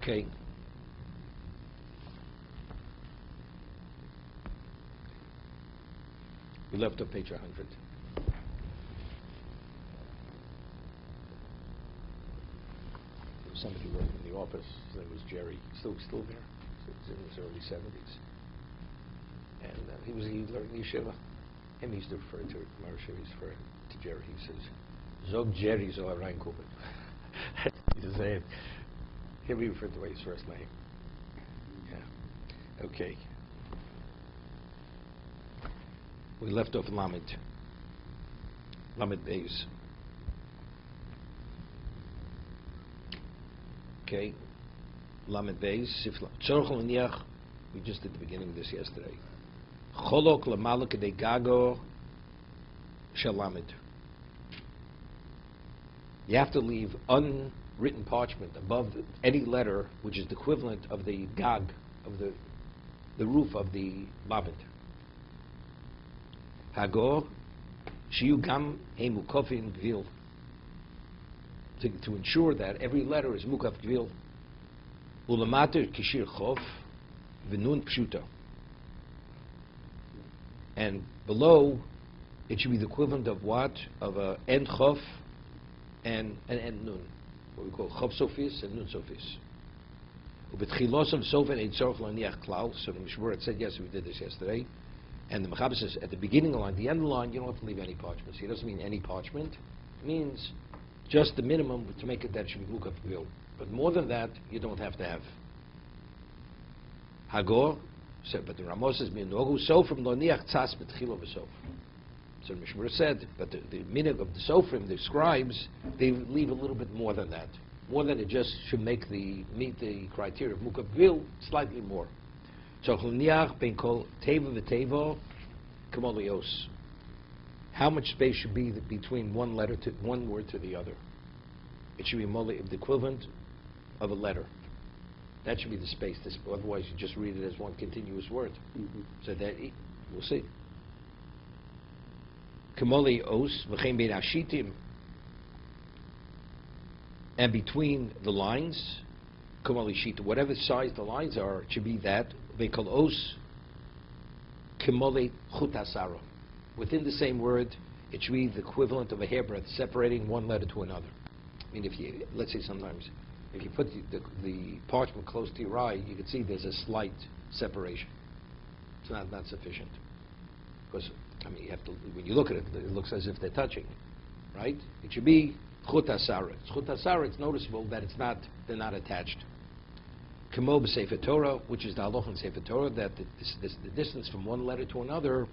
Okay. We left on page 100. Somebody working in the office. His name was Jerry. Still there. He was in his early 70s, and he learned yeshiva. Him he used to refer to Marsha. He used to refer to Jerry. He says, "Zog Jerry zo reinkommen." He doesn't say it. Here we refer to his first name. Yeah. Okay. We left off Lamed Beis. Okay, Lamed Beis, Tzorch L'niach, we just did the beginning of this yesterday. Cholok L'malak de Gago Shalamed. You have to leave unwritten parchment above any letter which is the equivalent of the Gag, of the roof of the Lamed. Hagor, Shiyu Gam Hemu Kofin Gvil. To ensure that every letter is mukaf gvil. Ulamater kishir chof v'nun pshuta. And below, it should be the equivalent of what? Of a end chof and an end nun. What we call chof sofis and nun sofis. Ubetchilosav sofen ein tzorch l'niach klal. So the Mishna Berura said, yes, we did this yesterday. And the Mechaber says, at the beginning of the line, the end of the line, you don't have to leave any parchment. He doesn't mean any parchment. It means just the minimum to make it that should be mukaf gvil. But more than that, you don't have to have. Hagor, but the Ramos says, so from loniach tzas betchilo v'sof. So the Mishna Berura said, but the minhag of the sofrim, the scribes, they leave a little bit more than that. More than it just should meet the criteria of mukaf gvil, slightly more. So loniach ben kol teva v'teva kamolios. How much space should be between one word to the other? It should be the equivalent of a letter. That should be the space. Otherwise, you just read it as one continuous word. Mm-hmm. So that we'll see. Kamoli os v'chein bein ashitim, and between the lines, kamoli shita, whatever size the lines are, it should be that. They call os kamoli chutasara. Within the same word, it should be the equivalent of a hairbreadth separating one letter to another. I mean, let's say sometimes, if you put the parchment close to your eye, you can see there's a slight separation. It's not sufficient. Because, I mean, you have to, when you look at it, it looks as if they're touching, right? It should be chut hasara. Chut hasara, it's noticeable that they're not attached. Kamo b'Sefer Torah, which is the halach in Sefer Torah, that the distance from one letter to another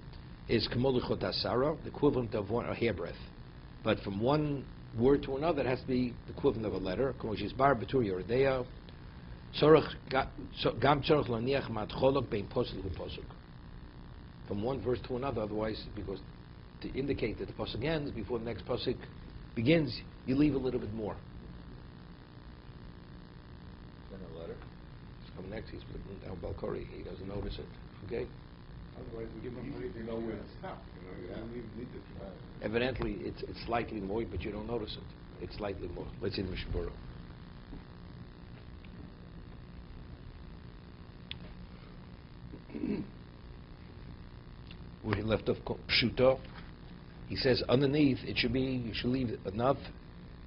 is kamol chut hasara, the equivalent of a hairbreadth. But from one word to another, it has to be the equivalent of a letter. From one verse to another, otherwise, because to indicate that the pasuk ends before the next pasuk begins, you leave a little bit more. Then a letter. He's coming next. He's putting down Balkori. He doesn't notice it. Okay. Otherwise, we give them money to know where to stop. You don't even need to try. Evidently, it's slightly more, but you don't notice it. It's slightly more. Let's see the Mishna Berura. We left off pshuto. He says underneath you should leave enough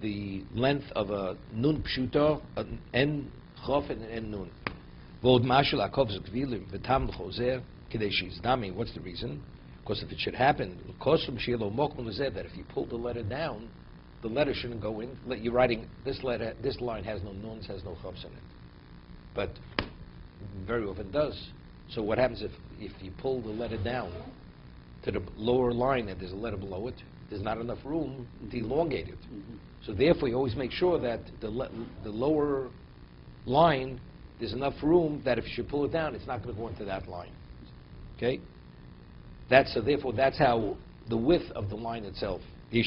the length of a nun pshuto, an en chof and an en nun. Vod mashal akov zkvilim v'tam l'chozer. What's the reason? Because if it should happen, that if you pull the letter down, the letter shouldn't go in. You're writing this letter. This line has no nuns, has no chavs in it, but very often does. So what happens if you pull the letter down to the lower line and there's a letter below it? There's not enough room to elongate it. Mm-hmm. So therefore, you always make sure that the lower line, there's enough room that if you should pull it down, it's not going to go into that line. Okay? Therefore, that's how the width of the line itself. That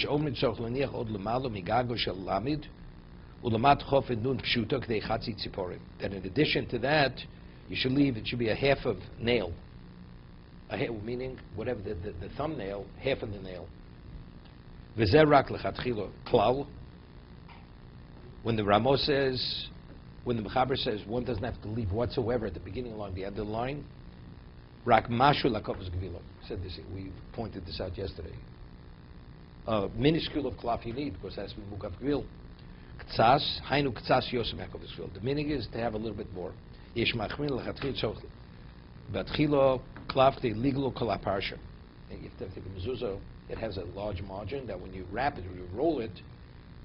in addition to that, you should leave, it should be a half of nail. Meaning, whatever, the thumbnail, half of the nail. When the Ramo says, when the Mechaber says one doesn't have to leave whatsoever at the beginning along the end of the line, Rak Mashu Lakovas Gvilo. Said this, we pointed this out yesterday. Minuscule of klaf you need, because that's Mukaf Gvil. Ktsas, Hainu Ktsas Yosem Yakovas Gvil. The meaning is to have a little bit more. Yesh Machmin Lachatchil Chochli. Batchilo Klaf the legal Kol Parsha. You have to think of mezuzah. It has a large margin that when you wrap it or you roll it,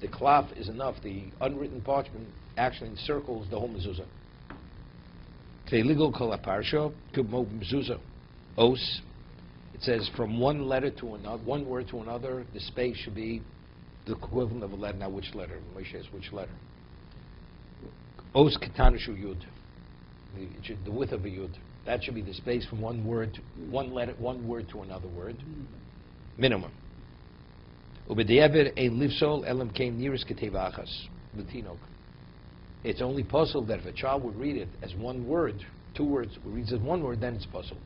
the klaf is enough. The unwritten parchment actually encircles the whole mezuzah. Legal Kol Parsha Kubmo mezuzah. Os. It says from one letter to another, one word to another, the space should be the equivalent of a letter. Now, which letter? Moshe says which letter? Os Ketanashu Yud. The width of a Yud. That should be the space from one word, one letter, one word to another word, minimum. It's only possible that if a child would read it as one word, two words, reads as one word, then it's possible.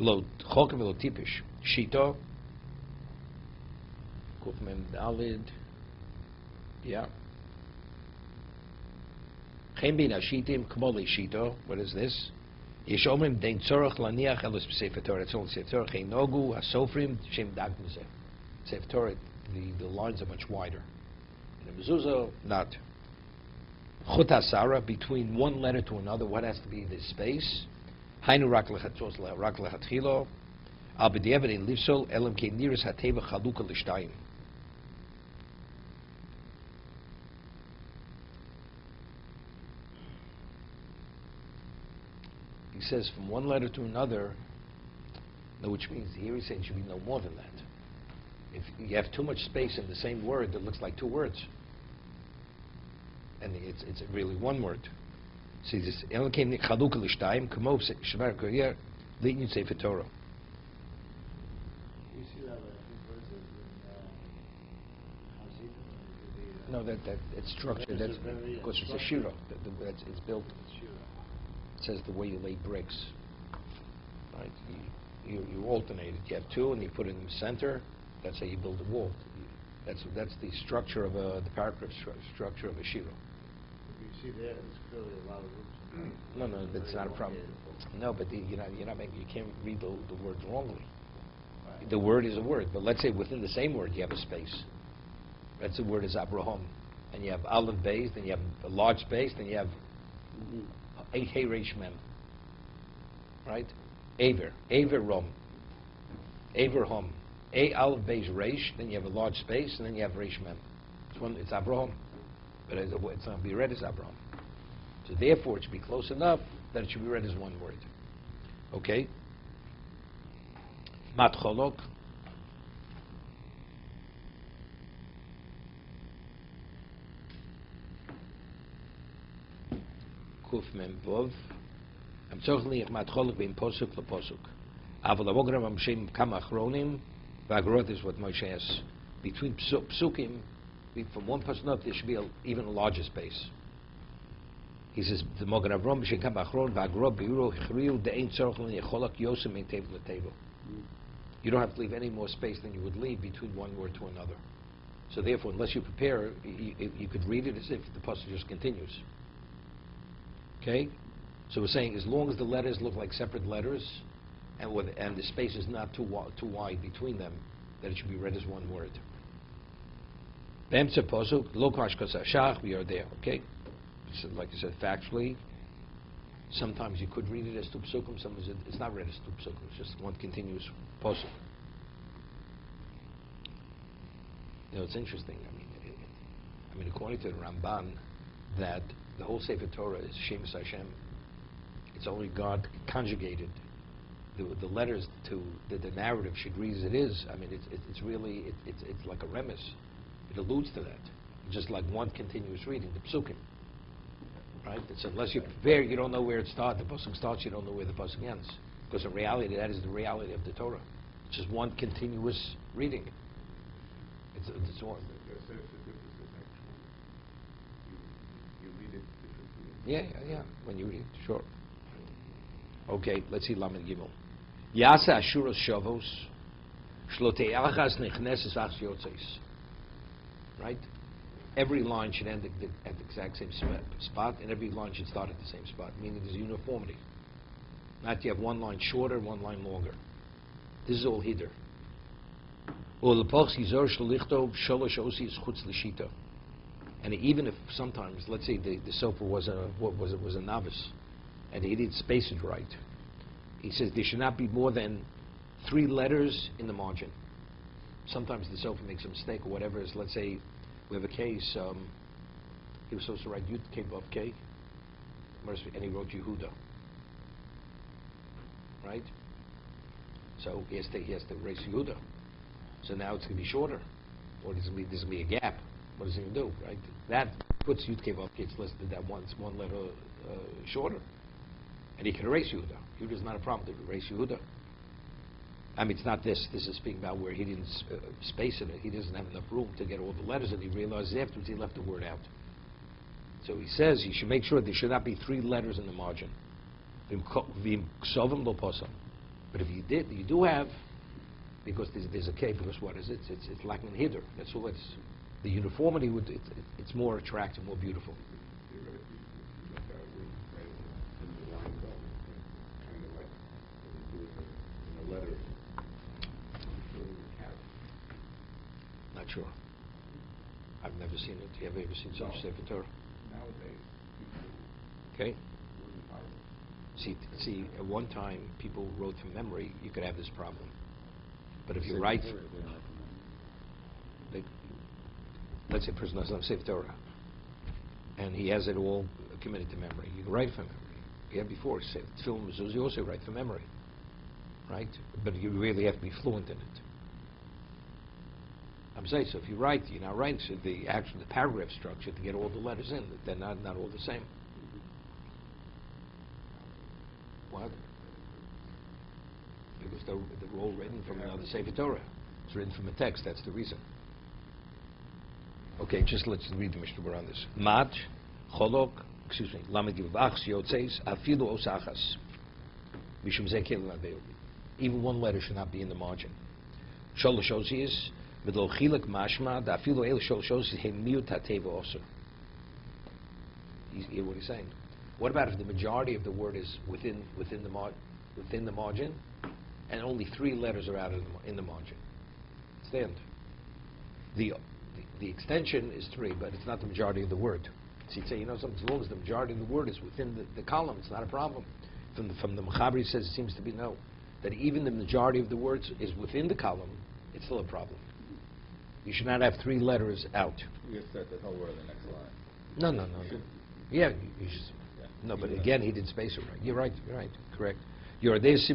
Lo chokem v'lo tipish shito kuf mem dalid, yeah. Chem bin hashitim kmo leishito. What is this? Yeshomim dein tzorach laniach elos b'sefer Torah. It's only sefer Torah. Chein nogu hasofrim shem dag mizeh. Sefer Torah, the lines are much wider. In a mezuzah, not. Chut hasara, between one letter to another, what has to be the space? Hainu rak lechatchilo. Al b'diavad in livsol elam kein niris hateva chaluka l'shtayim. He says from one letter to another, which means here he's saying it should be no more than that. If you have too much space in the same word, it looks like two words. And it's really one word. See this, Chaluka l'shtayim, K'mov Shvar Koyer, L'inyin Sefer Torah. You see that in No, it's structured. That's because it's a shiro. It's built. It says the way you lay bricks. Right? You alternate it. You have two, and you put it in the center. That's how you build a wall. That's the structure of the paragraph structure of a shiro. You see there, it's clearly a lot of roots. No, that's not a problem. No, but you're not making. You can't read the words wrongly. Right. The word is a word, but let's say within the same word you have a space. That's the word is Abraham, and you have Aleph Beis, then you have a large space, then you have Eight Hey Reish Mem. Right? Aver Rom. Avraham. A Aleph Beis Reish, then you have a large space, and then you have Reish Mem. It's Abraham, but it's not to be read as Abraham. So therefore, it should be close enough that it should be read as one word. Okay? Mat Cholok. Kuf Mem Vov. I'm talking about Mat Cholok being posuk leposuk. Aval avogram amshem kam achronim. V'agrot is what Moshe has. Between psukim, from one person up, there should be even a larger space. He says, the Mogen Avram b'shem kam achron v'agrot b'yuro hichriu de'ein tzorach l'necholak yosem ein tevil l'tevil. You don't have to leave any more space than you would leave between one word to another. So therefore, unless you prepare, you could read it as if the pasuk just continues. Okay? So we're saying as long as the letters look like separate letters, and the space is not too wide between them, that it should be read as one word. Be'emtza posuk, lo kash kosashach, we are there, okay? So like I said, factually, sometimes you could read it as two psukim, sometimes it's not read as two psukim, it's just one continuous posuk. You know, it's interesting, I mean, according to the Ramban, that the whole Sefer Torah is Shemus Hashem. It's only God conjugated. The letters to the narrative should read as it is. I mean, it's really like a remes. It alludes to that. It's just like one continuous reading, the psukim. Right? It's unless you prepare, you don't know where it starts. The pasuk starts, you don't know where the pasuk ends. Because in reality, that is the reality of the Torah. It's just one continuous reading. It's one. You read it differently. Yeah. When you read it, sure. Okay, let's see Lamed Gimel. Yasa Ashuros Shavos Shlote Achas Nechneses Ach Yotzeis. Right? every line should end at the exact same spot, and every line should start at the same spot, meaning there's uniformity. Not you have one line shorter, one line longer. This is all hider. And even if sometimes, let's say the sofer was a novice, and he didn't space it right, he says there should not be more than 3 letters in the margin. Sometimes the sofer makes a mistake or whatever. Is let's say we have a case. He was supposed to write Yud K Vav K, and he wrote Yehuda. Right? So he has to erase Yehuda. So now it's going to be shorter, or there's going to be a gap. What does he do? Right? That puts Yud K Vav K. It's listed that one letter shorter, and he can erase Yehuda. Yehuda is not a problem to erase Yehuda. I mean, it's not this. This is speaking about where he didn't space it. He doesn't have enough room to get all the letters, and he realizes afterwards he left the word out. So he says he should make sure there should not be 3 letters in the margin. But if you do have, because there's a K, because what is it? It's lacking in hider. That's all. The uniformity it's more attractive, more beautiful. Not sure. I've never seen it. Have you ever seen such Sefer Torah? Nowadays, Okay. See, at one time people wrote from memory. You could have this problem. But if you write, let's say a person doesn't have Sefer Torah, and he has it all committed to memory. You can write from memory. We had before, Tefillin Mezuzah, you also write from memory, right? But you really have to be fluent in it. I'm saying, so if you write, you're not writing so the paragraph structure to get all the letters in. They're not all the same. What? Because they're all written from another Sefer Torah. It's written from a text. That's the reason. Okay, just let's read the Mishna Berura on this. Mat, Cholok, Lamed Givach, Yotzeis, Afilu Osachas. Mishum Zekel Nadeu. Even one letter should not be in the margin. Sholosh Osius, Midlo Chilek Mashma, Da Afilu El Sholosh Osius, He Miut HaTeva Oser. You hear what he's saying? What about if the majority of the word is within the margin, and only 3 letters are out in the margin? Stand. The extension is 3, but it's not the majority of the word. So you'd say, as long as the majority of the word is within the column, it's not a problem. From the Mechaber, he says it seems to be no. That even the majority of the words is within the column, it's still a problem. You should not have 3 letters out. You start the whole word in the next line. No. Yeah, you should. No, but again, he didn't space it right. You're right, correct. He says,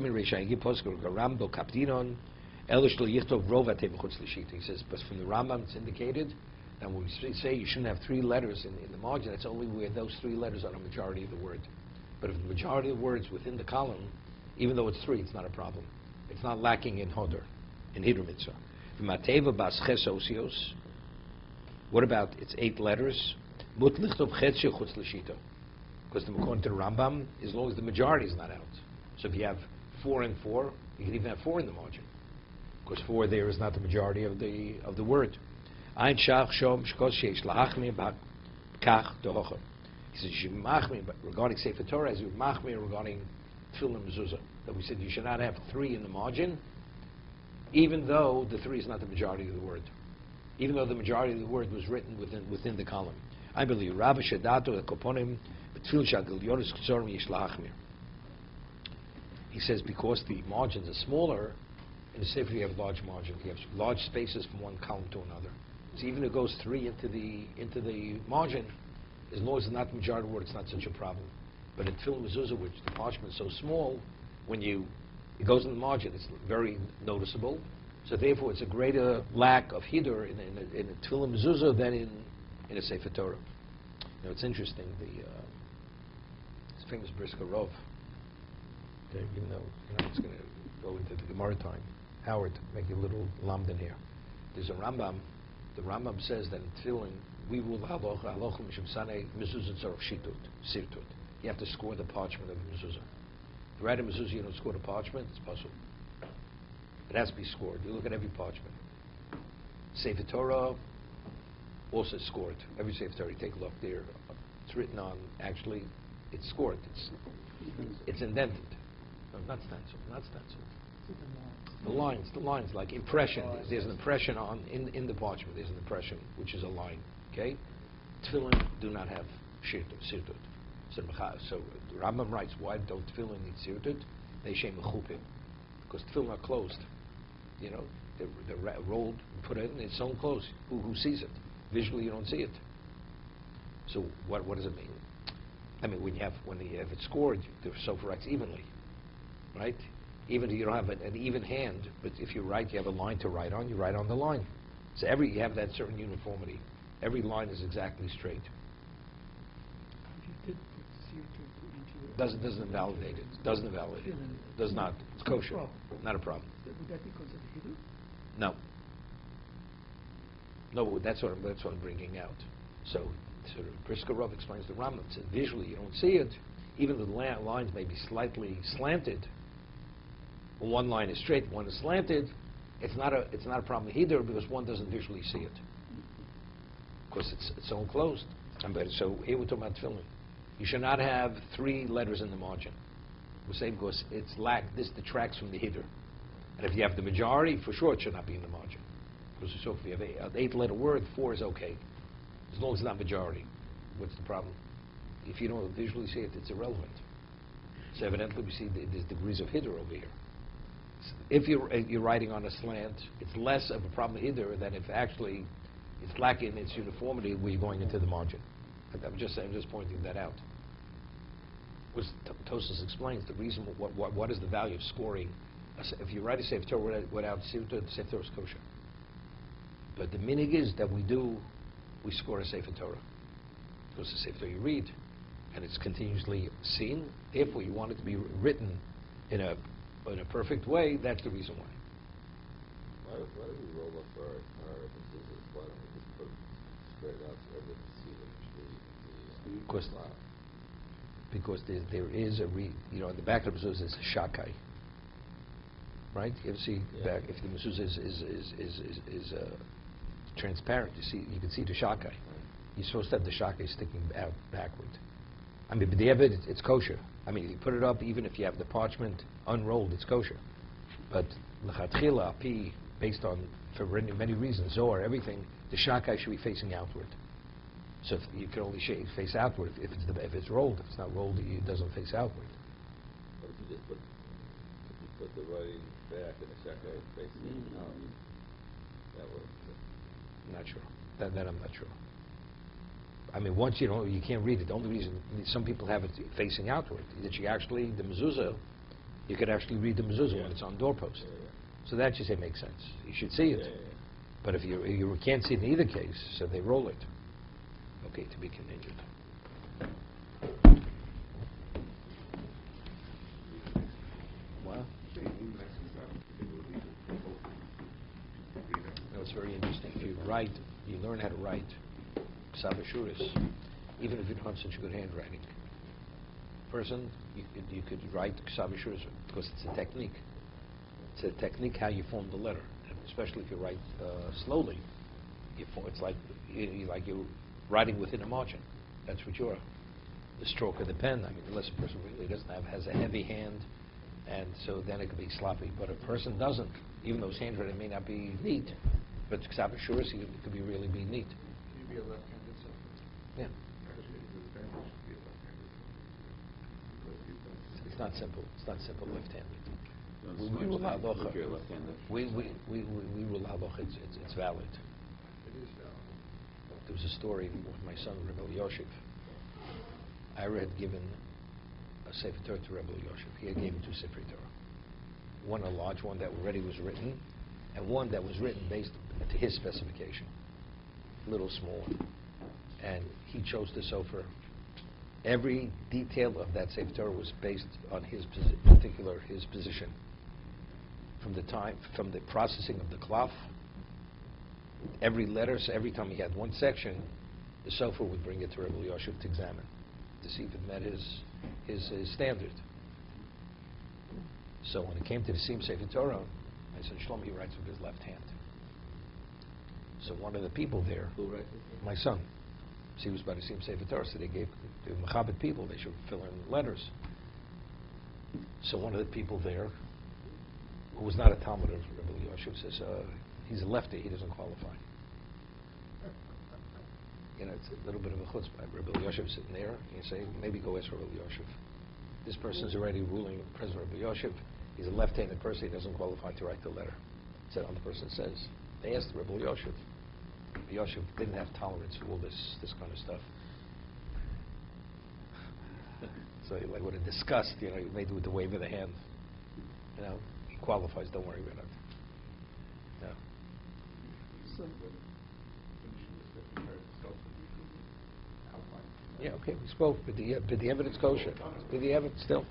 but from the Rambam it's indicated that when we say you shouldn't have 3 letters in the margin, it's only where those 3 letters are the majority of the word. But if the majority of the words within the column, even though it's 3, it's not a problem. It's not lacking in Hodor, in Hidur Mitzvah. What about its 8 letters? Because according to the Rambam, as long as the majority is not out. So if you have 4 and 4, you can even have 4 in the margin, because 4 there is not the majority of the word. He says you machmir, but regarding Sefer Torah, as you machmir regarding Tefillin Mezuzah, that we said you should not have 3 in the margin, even though the 3 is not the majority of the word, even though the majority of the word was written within the column. I believe Rabbi Shedato Koponim B'Tefillin Shagil Yoris K'Zorim Yesh La'achmir. He says because the margins are smaller, in the Sefer you have large margins. You have large spaces from one column to another. So even if it goes 3 into the margin, as long as it's not the majority of the word, it's not such a problem. But in Tefillin Mezuzah, which the parchment is so small, when it goes in the margin, it's very noticeable. So therefore, it's a greater lack of hidur in a Tefillin Mezuzah than in a Sefer Torah. It's interesting. This famous Brisker Rov. Okay, even though it's going to go into the Gemara time. Howard, make a little lamdan here. There's a Rambam. The Rambam says that in Tefillin, we will halochim mishum sanei mezuzah tzorach sirtut. You have to score the parchment of the mezuzah. You write a mezuzah, you don't score the parchment, it's puzzle. It has to be scored. You look at every parchment. Sefer Torah, also scored. Every Sefer Torah, take a look there. It's written on, actually, it's scored. It's indented. No, not stenciled, not stenciled. The lines, like impression. There's an impression in the parchment. There's an impression, which is a line. Okay? Tefillin do not have sirtut. So the Rambam writes, why don't tefillin need sirtut? They shem mechupim. Because tefillin are closed. You know, they're rolled, put it in, it's sewn closed. Who sees it? Visually, you don't see it. So what does it mean? I mean, when you have it scored, the sofa writes evenly, right? Even if you don't have an even hand, but if you write, you have a line to write on. You write on the line. So you have that certain uniformity. Every line is exactly straight. If you did put CO2 into Doesn't invalidate it. Doesn't invalidate it. Does not. It's kosher. Not a problem. would that be considered hidden? No. No, that's what I'm bringing out. So Brisker Rav explains the Rambam. It says visually you don't see it. Even the lines may be slightly slanted. One line is straight, one is slanted. It's not a problem either because one doesn't visually see it. Because it's so enclosed. So here we're talking about tefillin. You should not have 3 letters in the margin. We say because this detracts from the hider. And if you have the majority, for sure it should not be in the margin. Because so if you have an 8-letter word, 4 is okay. As long as it's not majority. What's the problem? If you don't visually see it, it's irrelevant. So evidently we see there's degrees of hider over here. If you're writing on a slant, it's less of a problem either than if actually it's lacking its uniformity where you're going into the margin. I'm just pointing that out. Tosfos explains the reason. What is the value of scoring? If you write a Sefer Torah without Sirtut, the Sefer Torah is kosher. But the minig is that we score a Sefer Torah because the Sefer Torah you read, and it's continuously seen. Therefore, you want it to be written in a perfect way. That's the reason why. Why do we roll up our mezuzahs? Why don't we just put them straight out so everyone can see them? Because there is in the back of the mezuzah is a shakai. Right? You ever see back if the mezuzah is transparent? You can see the shakai. You're supposed to have the shakai sticking out backward. I mean, but the evidence, it's kosher. I mean, you put it up even if you have the parchment unrolled, it's kosher. But l'chatchila, based on for many reasons, Zohar, everything, the shakai should be facing outward. So if you can only face outward if it's rolled. If it's not rolled, it doesn't face outward. But if you just put the writing back and the shakai facing out, that would. I'm not sure. That I'm not sure. I mean, once you can't read it. The only reason some people have it facing outward that the mezuzah, you could actually read the mezuzah when it's on doorpost. So that you say makes sense. You should see it. But if you can't see it in either case, so they roll it. Okay, to be continued. Well, it's very interesting. If you write, you learn how to write Ksavashuris, even if you don't have such good handwriting. Person, you could write Ksavashuris because it's a technique. It's a technique how you form the letter, and especially if you write slowly. It's like you're writing within a margin. That's what you're. The stroke of the pen. I mean, unless a person really has a heavy hand, and so then it could be sloppy. But a person doesn't, even though his handwriting may not be neat, but Ksavashuris it could be really be neat. Can you be a left-handed self? Yeah. Actually, the advantage to be a left-handed because he's done. It's not simple. It's not simple left-handed. We rule halacha. If you're left-handed. We rule halacha. It's valid. It is valid. There was a story with my son, Rebbe Yoshev. I had given a Sefer Torah to Rebbe Yoshev. He had given 2 Sefer Torah. One, a large one that already was written, and one that was written based to his specification. A little smaller. And he chose the Sofer. Every detail of that Sefer Torah was based on his position. From the processing of the cloth, every letter, so every time he had one section, the Sofer would bring it to Rebbe Yoshev to examine, to see if it met his standard. So when it came to the Sim Sefer Torah, I said, Shlomo, he writes with his left hand. So one of the people there, Who writes it? my son, so he was about to see him Sefer Torah, so they gave the Mechabit people, they should fill in letters. So one of the people there, who was not a Talmud of Rabbi Yosef, says, he's a lefty, he doesn't qualify. You know, it's a little bit of a chutzpah. Rabbi Yosef sitting there, you say, maybe go ask Rabbi Yosef. This person's already ruling President Rabbi Yosef. He's a left-handed person, he doesn't qualify to write the letter. So the person says, they asked Rabbi Yosef. Rabbi Yosef didn't have tolerance for all this kind of stuff. So like with a disgust, you know, he made with the wave of the hand. You know, he qualifies, don't worry about it. No. Yeah, okay, we spoke, but the evidence kosher. But the evidence still.